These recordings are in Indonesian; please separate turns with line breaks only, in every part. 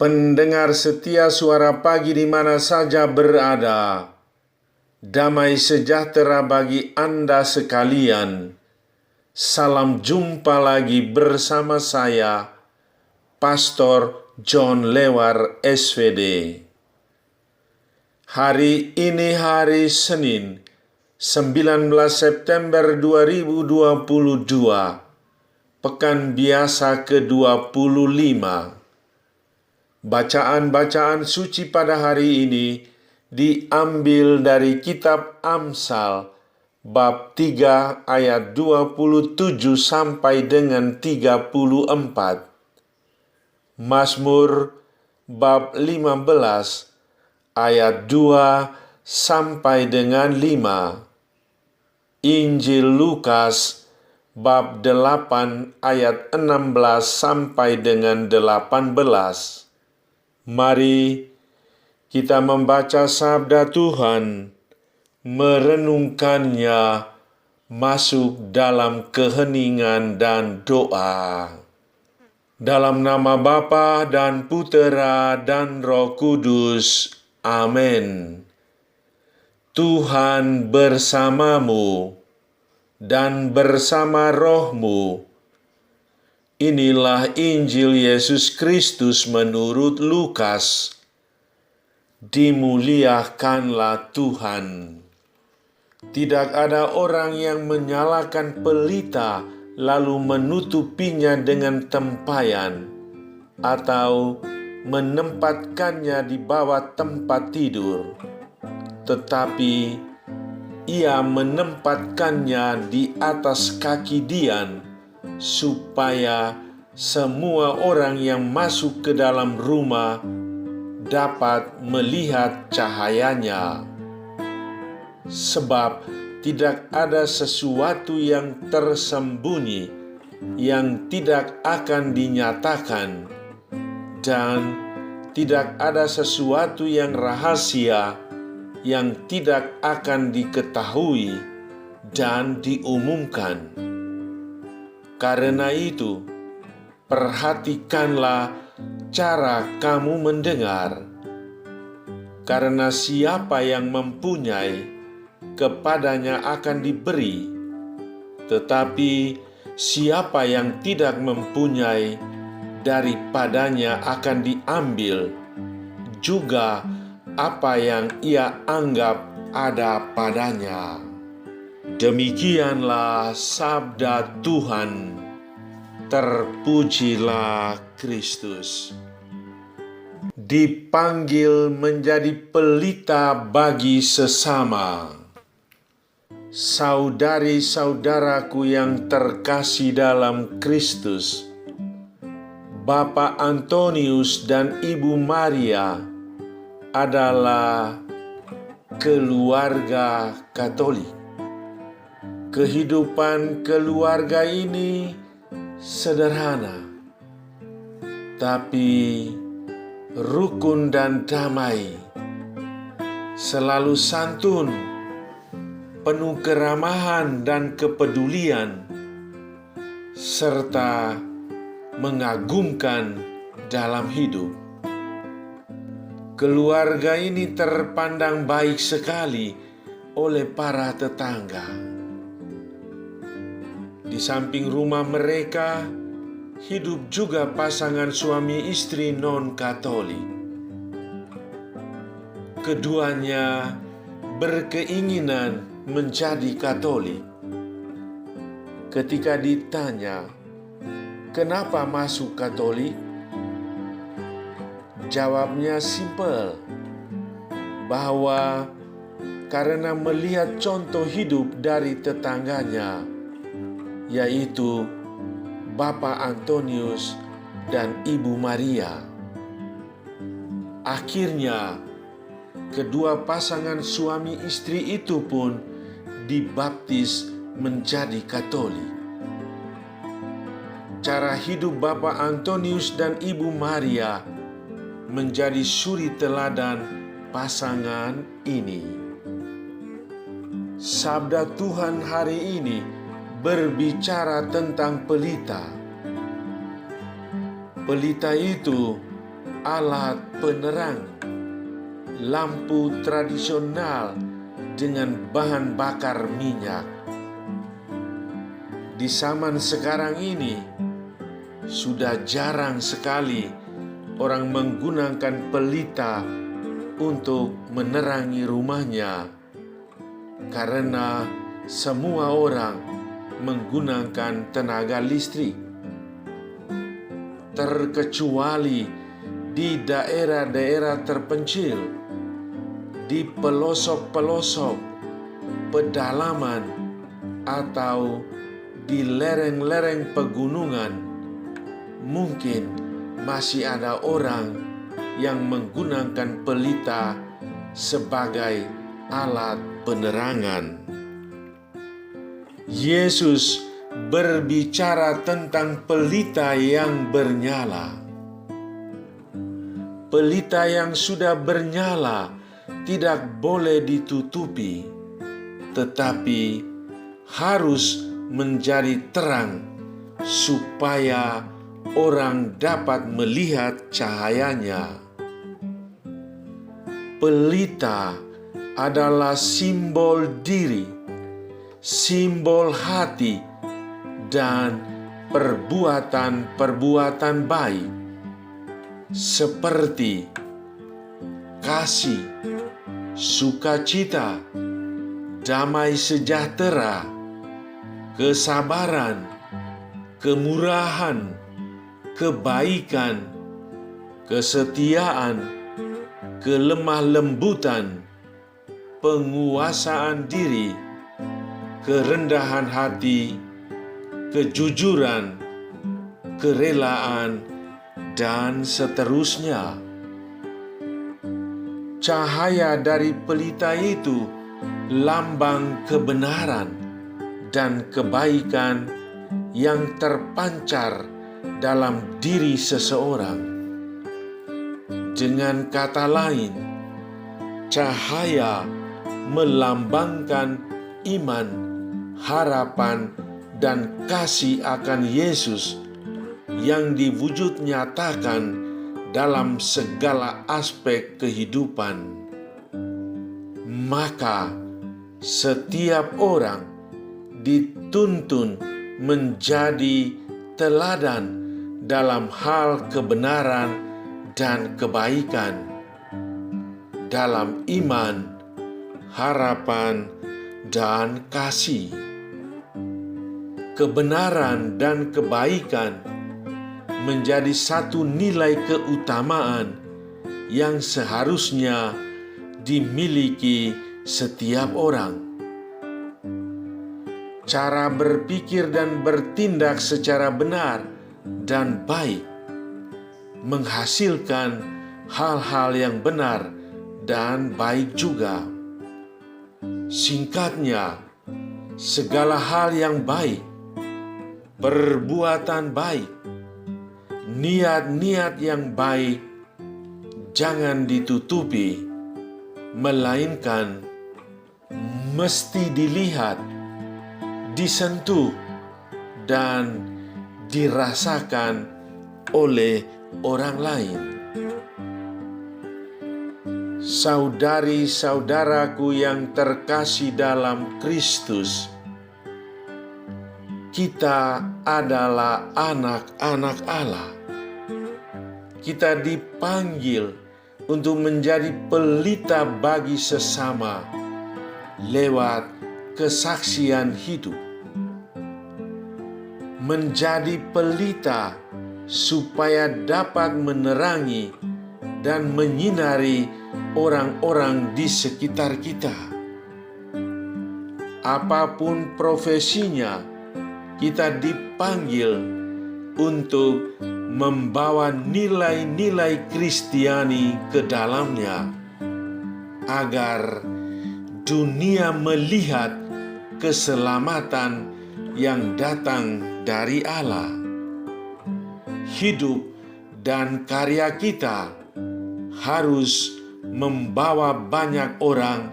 Pendengar setia Suara Pagi di mana saja berada, damai sejahtera bagi Anda sekalian. Salam jumpa lagi bersama saya, Pastor John Lewar SVD. Hari ini hari Senin, 19 September 2022, Pekan Biasa ke-25. Bacaan-bacaan suci pada hari ini diambil dari kitab Amsal bab 3 ayat 27 sampai dengan 34. Mazmur bab 15 ayat 2 sampai dengan 5. Injil Lukas bab 8 ayat 16 sampai dengan 18. Mari kita membaca sabda Tuhan, merenungkannya, masuk dalam keheningan dan doa. Dalam nama Bapa dan Putera dan Roh Kudus. Amin. Tuhan bersamamu dan bersama rohmu. Inilah Injil Yesus Kristus menurut Lukas. Dimuliakanlah Tuhan. Tidak ada orang yang menyalakan pelita lalu menutupinya dengan tempayan atau menempatkannya di bawah tempat tidur, tetapi ia menempatkannya di atas kaki dian, supaya semua orang yang masuk ke dalam rumah dapat melihat cahayanya. Sebab tidak ada sesuatu yang tersembunyi yang tidak akan dinyatakan, dan tidak ada sesuatu yang rahasia yang tidak akan diketahui dan diumumkan. Karena itu, perhatikanlah cara kamu mendengar. Karena siapa yang mempunyai, kepadanya akan diberi. Tetapi siapa yang tidak mempunyai, daripadanya akan diambil juga apa yang ia anggap ada padanya. Demikianlah sabda Tuhan. Terpujilah Kristus. Dipanggil menjadi pelita bagi sesama. Saudari-saudaraku yang terkasih dalam Kristus, Bapak Antonius dan Ibu Maria adalah keluarga Katolik. Kehidupan keluarga ini sederhana, tapi rukun dan damai, selalu santun, penuh keramahan dan kepedulian, serta mengagumkan dalam hidup. Keluarga ini terpandang baik sekali oleh para tetangga. Di samping rumah mereka, hidup juga pasangan suami istri non-Katolik. Keduanya berkeinginan menjadi Katolik. Ketika ditanya, "Kenapa masuk Katolik?" Jawabnya simpel, bahwa karena melihat contoh hidup dari tetangganya, yaitu Bapak Antonius dan Ibu Maria. Akhirnya, kedua pasangan suami istri itu pun dibaptis menjadi Katolik. Cara hidup Bapak Antonius dan Ibu Maria menjadi suri teladan pasangan ini. Sabda Tuhan hari ini berbicara tentang pelita. Pelita itu alat penerang, lampu tradisional dengan bahan bakar minyak. Di zaman sekarang ini, sudah jarang sekali orang menggunakan pelita untuk menerangi rumahnya, karena semua orang menggunakan tenaga listrik. Terkecuali di daerah-daerah terpencil, di pelosok-pelosok, pedalaman, atau di lereng-lereng pegunungan, mungkin masih ada orang yang menggunakan pelita sebagai alat penerangan. Yesus berbicara tentang pelita yang bernyala. Pelita yang sudah bernyala tidak boleh ditutupi, tetapi harus menjadi terang supaya orang dapat melihat cahayanya. Pelita adalah simbol diri, simbol hati, dan perbuatan-perbuatan baik, seperti kasih, sukacita, damai sejahtera, kesabaran, kemurahan, kebaikan, kesetiaan, kelemah lembutan, penguasaan diri, kerendahan hati, kejujuran, kerelaan, dan seterusnya. Cahaya dari pelita itu lambang kebenaran dan kebaikan yang terpancar dalam diri seseorang. Dengan kata lain, cahaya melambangkan iman, harapan, dan kasih akan Yesus yang diwujud nyatakan dalam segala aspek kehidupan. Maka setiap orang dituntun menjadi teladan dalam hal kebenaran dan kebaikan, dalam iman, harapan, dan kasih. Kebenaran dan kebaikan menjadi satu nilai keutamaan yang seharusnya dimiliki setiap orang. Cara berpikir dan bertindak secara benar dan baik menghasilkan hal-hal yang benar dan baik juga. Singkatnya, segala hal yang baik, perbuatan baik, niat-niat yang baik jangan ditutupi, melainkan mesti dilihat, disentuh, dan dirasakan oleh orang lain. Saudari-saudaraku yang terkasih dalam Kristus, kita adalah anak-anak Allah. Kita dipanggil untuk menjadi pelita bagi sesama lewat kesaksian hidup. Menjadi pelita supaya dapat menerangi dan menyinari orang-orang di sekitar kita. Apapun profesinya, kita dipanggil untuk membawa nilai-nilai Kristiani ke dalamnya, agar dunia melihat keselamatan yang datang dari Allah. Hidup dan karya kita harus membawa banyak orang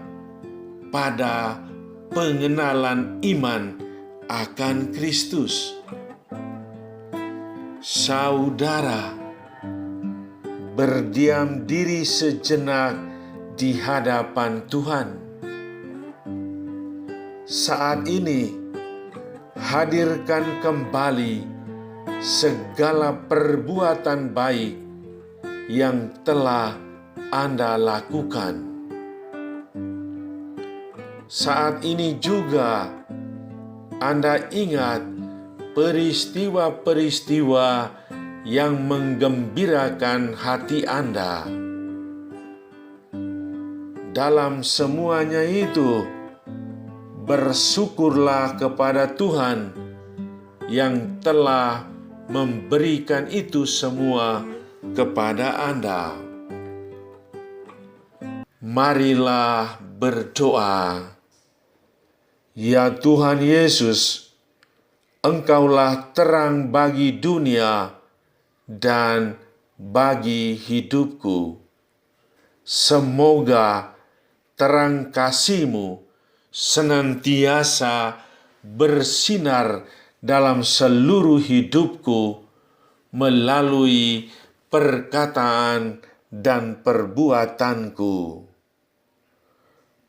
pada pengenalan iman akan Kristus. Saudara, berdiam diri sejenak di hadapan Tuhan. Saat ini, hadirkan kembali segala perbuatan baik yang telah Anda lakukan. Saat ini juga Anda ingat peristiwa-peristiwa yang menggembirakan hati Anda. Dalam semuanya itu, bersyukurlah kepada Tuhan yang telah memberikan itu semua kepada Anda. Marilah berdoa. Ya Tuhan Yesus, Engkaulah terang bagi dunia dan bagi hidupku. Semoga terang kasih-Mu senantiasa bersinar dalam seluruh hidupku melalui perkataan dan perbuatanku.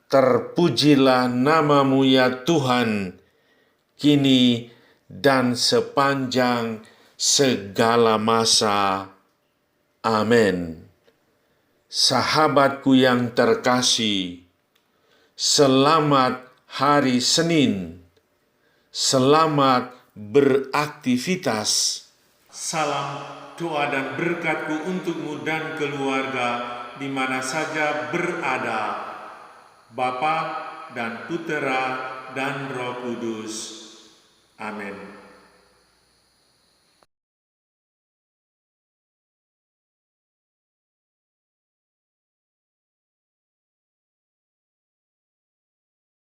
Terpujilah nama-Mu ya Tuhan, kini dan sepanjang segala masa. Amin. Sahabatku yang terkasih, selamat hari Senin. Selamat beraktivitas. Salam doa dan berkatku untukmu dan keluarga di mana saja berada. Bapa dan Putera dan Roh Kudus. Amin.